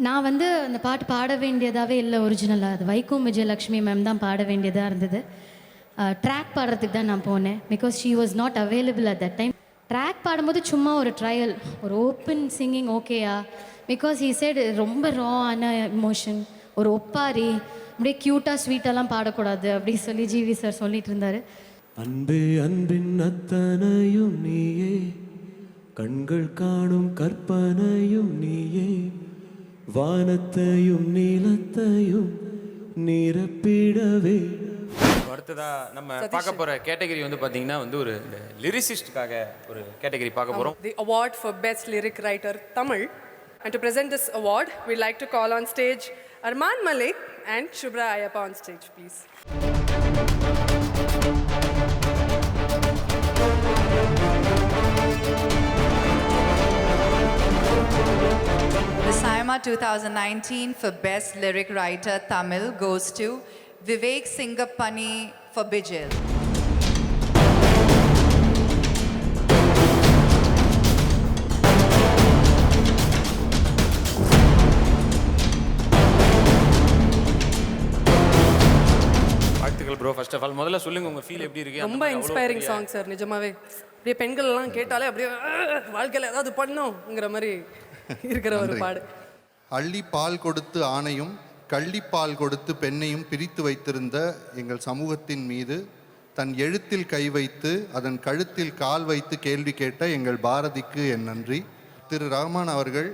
நான் வந்து அந்த பாட்டு பாட வேண்டியதாகவே இல்லை ஒரிஜினலாக. அது வைக்கம் விஜயலக்ஷ்மி மேம் தான் பாட வேண்டியதாக இருந்தது. ட்ராக் பாடுறதுக்கு தான் நான் போனேன். Because she was not available at that time. Track பாடும்போது சும்மா ஒரு ட்ரையல், ஒரு ஓப்பன் சிங்கிங் ஓகேயா. பிகாஸ் ஹீ செட் ரொம்ப ரான இமோஷன், ஒரு ஒப்பாரி, அப்படியே க்யூட்டாக ஸ்வீட்டெல்லாம் பாடக்கூடாது அப்படி சொல்லி ஜிவி சார் சொல்லிட்டு இருந்தார். அன்பே அன்பின் அத்தனையும் நீயே, கண்கள் காணும் கற்பனையும் நீயே, வானத்தையும் நீலத்தையும் நிரப்பிடவே. அடுத்ததா நம்ம பார்க்க போற கேட்டகரி வந்து பாத்தீங்கன்னா வந்து ஒரு லிரிசிஸ்டுக்காக ஒரு கேட்டகரி பார்க்க போறோம். The award for best lyric writer Tamil, and to present this award we'd like to call on stage Arman Malik and Shubhra Ayappa on stage, please. The SAIMA 2019 for Best Lyric Writer Tamil goes to Vivek Singapani for Bijil. வாழ்த்துக்கள் bro. First of all முதல்ல சொல்லுங்க உங்க feel எப்படி இருக்கு? ரொம்ப inspiring song sir. நிஜமாவே அப்படியே பெண்கள் எல்லாம் கேட்டாலே அப்படியே வாழ்க்கையில் ஏதாவது பண்ணுங்கிற மாதிரி இருக்கிற ஒரு பாடு. அள்ளி பால் கொடுத்து ஆணையும் கள்ளிப்பால் கொடுத்து பெண்ணையும் பிரித்து வைத்திருந்த எங்கள் சமூகத்தின் மீது தன் எழுத்தில் கை வைத்து அதன் கழுத்தில் கால் வைத்து கேள்வி கேட்ட எங்கள் பாரதிக்கு என் நன்றி. திரு ரஹ்மான் அவர்கள்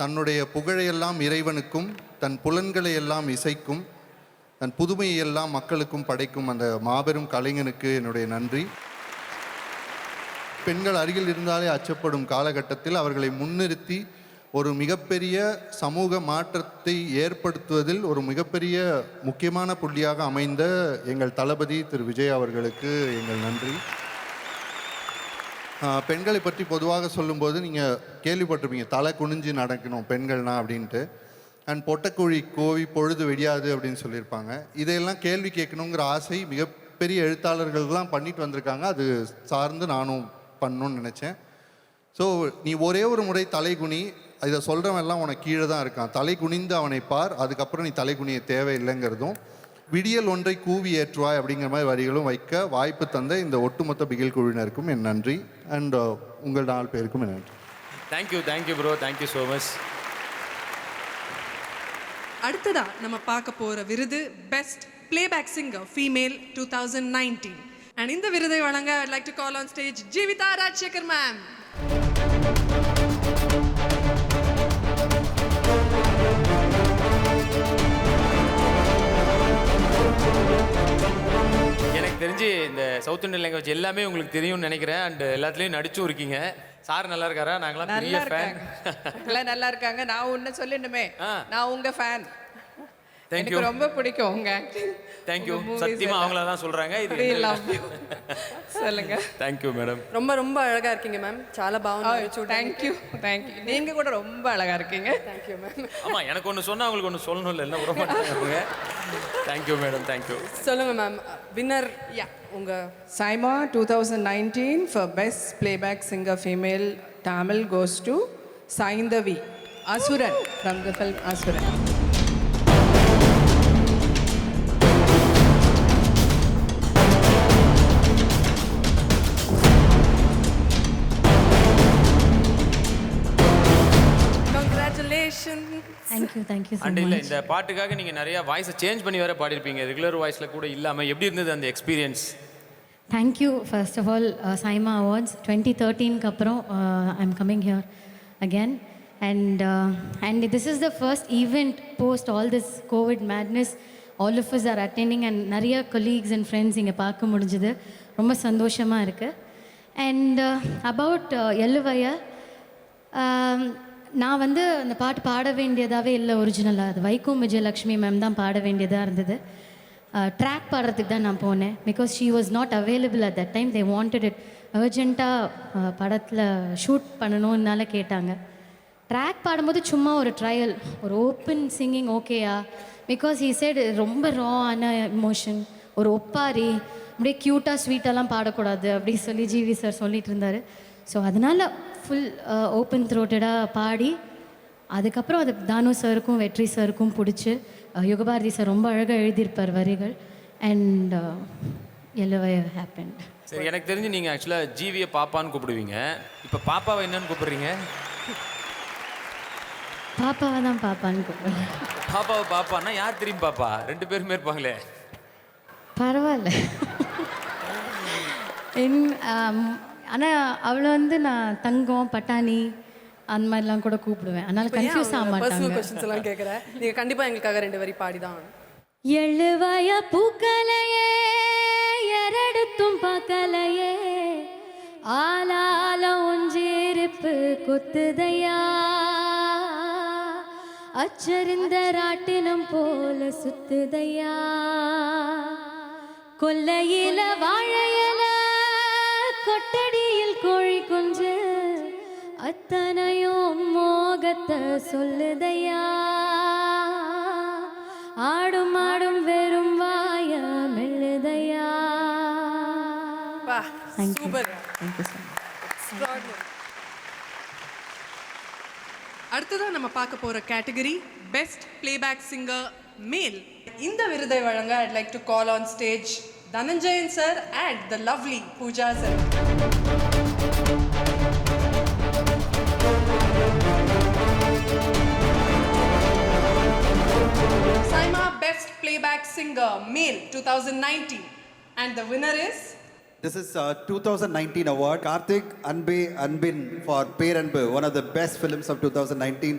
தன்னுடைய புகழையெல்லாம் இறைவனுக்கும் தன் புலன்களை எல்லாம் இசைக்கும் தன் புதுமையெல்லாம் மக்களுக்கும் படைக்கும் அந்த மாபெரும் கலைஞனுக்கு என்னுடைய நன்றி. பெண்கள் அருகில் இருந்தாலே அச்சப்படும் காலகட்டத்தில் அவர்களை முன்னிறுத்தி ஒரு மிகப்பெரிய சமூக மாற்றத்தை ஏற்படுத்துவதில் ஒரு மிகப்பெரிய முக்கியமான புள்ளியாக அமைந்த எங்கள் தளபதி திரு விஜய் அவர்களுக்கு எங்கள் நன்றி. பெண்களை பற்றி பொதுவாக சொல்லும்போது நீங்கள் கேள்விப்பட்டிருப்பீங்க, தலை குனிஞ்சு நடக்கணும் பெண்கள்னா அப்படின்ட்டு. அண்ட் பொட்டக்குழி கோவி பொழுது வெடியாது அப்படின்னு சொல்லியிருப்பாங்க. இதையெல்லாம் கேள்வி கேட்கணுங்கிற ஆசை மிகப்பெரிய எழுத்தாளர்கள்லாம் பண்ணிட்டு வந்திருக்காங்க. அது சார்ந்து நானும் பண்ணணும்னு நினச்சேன். ஸோ நீ ஒரே ஒரு முறை தலைகுனி, இதை சொல்கிறவெல்லாம் உனக்கு கீழே தான் இருக்கான், தலை குனிந்து அவனை பார், அதுக்கப்புறம் நீ தலைகுனிய தேவையில்லைங்கிறதும், விடியல் ஒன்றை கூவி ஏற்றுவாய் அப்படிங்கிற மாதிரி வரிகளும் வைக்க வாய்ப்பு தந்த இந்த ஒட்டுமொத்த பிகில் குழுவினருக்கும் என் நன்றி. அண்ட் உங்கள் 4 பேருக்கும் என் நன்றி. Thank you bro, thank you so much. அடுத்ததா நம்ம பார்க்க போற விருது best playback singer female 2019. and இந்த விருதை வழங்க I'd like to call on stage Jeevitha Rajasekhar ma'am. எனக்கு தெரிஞ்சு இந்த சவுத் இந்தியன் லாங்குவேஜ் எல்லாமே உங்களுக்கு தெரியும்னு நினைக்கிறேன். அண்ட் எல்லாத்துலேயும் நடிச்சும் இருக்கீங்க. சார் நல்லா இருக்காரா? நாங்களாம் பெரிய ஃபேன். எல்லாம் நல்லா இருக்காங்க. நான் ஒன்று சொல்லணுமே, நான் உங்க ஃபேன். தேங்க்யூ, எனக்கு ரொம்ப பிடிக்கும் உங்க ஆக்டிங். தேங்க்யூ. சத்தியமா அவங்கள தான் சொல்றாங்க. இது சொல்லுங்க. Thank you madam. ரொம்ப ரொம்ப அழகா இருக்கீங்க மேம். చాలా బాగున్నారు. தேங்க்யூ. நீங்க கூட ரொம்ப அழகா இருக்கீங்க. Thank you ma'am. ஆமா, எனக்கு ஒன்று சொன்னா உங்களுக்கு ஒன்று சொல்லணும்ல, என்ன விட மாட்டாங்க. Thank you madam, thank you. சொல்லுங்க மேம், வின்னர் உங்க SAIMA 2019 for Best Playback Singer Female Tamil goes to Saindavi Asuran from the film Asuran. Thank you so and இல்லை, மச். இந்த பாட்டுக்காக நீங்கள் நிறைய வாய்ஸை சேஞ்ச் பண்ணி வேற பாடிருப்பீங்க, ரெகுலர் வாய்ஸில் கூட இல்லாமல். எப்படி இருந்தது அந்த experience? Thank you first of all. SAIMA awards 2013க்கு அப்புறம் I'm coming here again. And this is the first event post all this COVID madness. All of us are attending and நிறைய கொலீக்ஸ் அண்ட் ஃப்ரெண்ட்ஸ் இங்கே பார்க்க முடிஞ்சுது. ரொம்ப சந்தோஷமாக இருக்குது. And about எள்ளுவையா, நான் வந்து அந்த பாட்டு பாட வேண்டியதாகவே இல்லை ஒரிஜினலாக. அது வைக்கம் விஜயலக்ஷ்மி மேம் தான் பாட வேண்டியதாக இருந்தது. ட்ராக் பாடுறதுக்கு தான் நான் போனேன். Because she was not available at that time. They wanted it அர்ஜென்ட்டாக படத்தில் ஷூட் பண்ணணுன்னால கேட்டாங்க. ட்ராக் பாடும்போது சும்மா ஒரு ட்ரையல், ஒரு ஓப்பன் சிங்கிங் ஓகேயா. பிகாஸ் ஹீ செட் ரொம்ப ரான இமோஷன், ஒரு ஒப்பாரி, அப்படியே க்யூட்டாக ஸ்வீட்டெல்லாம் பாடக்கூடாது அப்படி சொல்லி ஜிவி சார் சொல்லிட்டு இருந்தார். ஸோ அதனால் ஃபுல் ஓப்பன் த்ரோட்டடாக பாடி அதுக்கப்புறம் அது தானு சாருக்கும் வெற்றி சாருக்கும் பிடிச்சி யுகபாரதி சார் ரொம்ப அழகாக எழுதியிருப்பார் வரிகள் அண்ட் எல்லோவே ஹேப்பன். சரி, எனக்கு தெரிஞ்சு நீங்கள் ஆக்சுவலாக ஜீவியை பாப்பான்னு கூப்பிடுவீங்க. இப்போ பாப்பாவை என்னன்னு கூப்பிடுறீங்க? பாப்பாவை தான் பாப்பான்னு கூப்பிடுவேன். பாப்பாவை பாப்பான்னா யார் திரும்பி பாப்பா? 2 பேருமே இருப்பாங்களே. பரவாயில்ல. ஆனால் அவளை வந்து நான் தங்கம் பட்டாணி அந்த மாதிரிலாம் கூட கூப்பிடுவேன். அதனால கன்ஃபியூஸ் ஆக பர்சனல் மாட்டாங்க. क्वेश्चंस எல்லாம் கேக்குறேன். நீங்க கண்டிப்பா எங்களுக்காக 2 வரி பாடி தான் ஆகணும். எழுவய பூக்கலையே எரடுத்தும் பார்க்கலையே ஆளால ஒஞ்சிருப்பு கொத்துதையா அச்சரிந்த ராட்டினம் போல சுத்துதையா கொல்லையில வாழையில கொட்டடியில் கோழி குஞ்சு அத்தனையும் மோகத்தை சொல்லுதையா ஆடும் ஆடும் வெறும் வாய மெல்லுதையா. வா Thank you. Super. Thank you so much. அடுத்ததான் நம்ம பார்க்க போற கேட்டகரி பெஸ்ட் பிளேபேக் சிங்கர் மேல். இந்த விருதை வழங்க I'd like to call on stage Dhananjayan sir and the lovely Pooja sir. Saima Best Playback Singer Male 2019 and the winner is This is 2019 award. Karthik Anbe Anbin for Peranbu, one of the best films of 2019,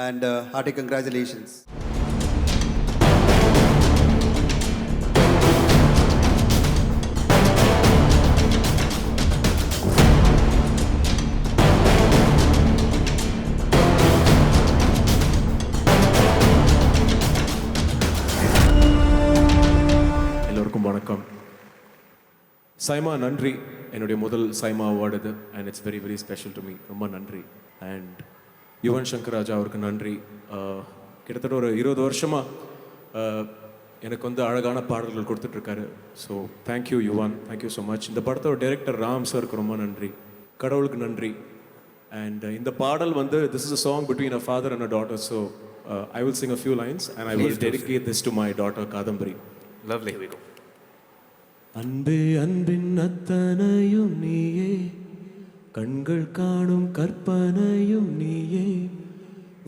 and hearty congratulations. எல்லோருக்கும் வணக்கம். சைமா நன்றி, என்னுடைய முதல் SIMA award இது and it's very very special to me. ரொம்ப நன்றி. And Yuvan Shankar Raja அவருக்கு நன்றி. கிட்டத்தட்ட ஒரு 20 வருஷமாக எனக்கு வந்து அழகான பாடல்கள் கொடுத்துட்ருக்காரு. So thank you Yuvan, thank you so much. இந்த படத்தோட டைரக்டர் ராம் சாருக்கு ரொம்ப நன்றி, கடவுளுக்கு நன்றி. அண்ட் இந்த பாடல் வந்து this is a song between a father and a daughter. So I will sing a few lines and I will dedicate this to my daughter Kadambari. Lovely. அன்பே அன்பின் அத்தனையும் நீயே, கண்கள் காணும் கற்பனையும் நீயே,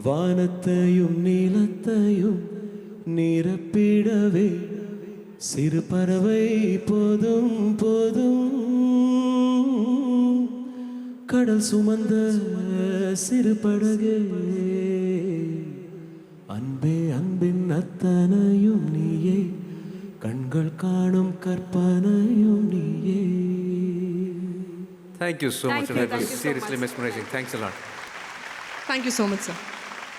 வானத்தையும் நீலத்தையும் நிரப்பிடவே சிறு பறவை போதும் போதும், கடல் சுமந்த சிறு படகே. அன்பே அன்பின் அத்தனையும் நீயே, கண்கள் காணும் கற்பனையும் நீயே. Thank you so much. That was seriously mesmerizing. Thanks a lot. thank you so much sir.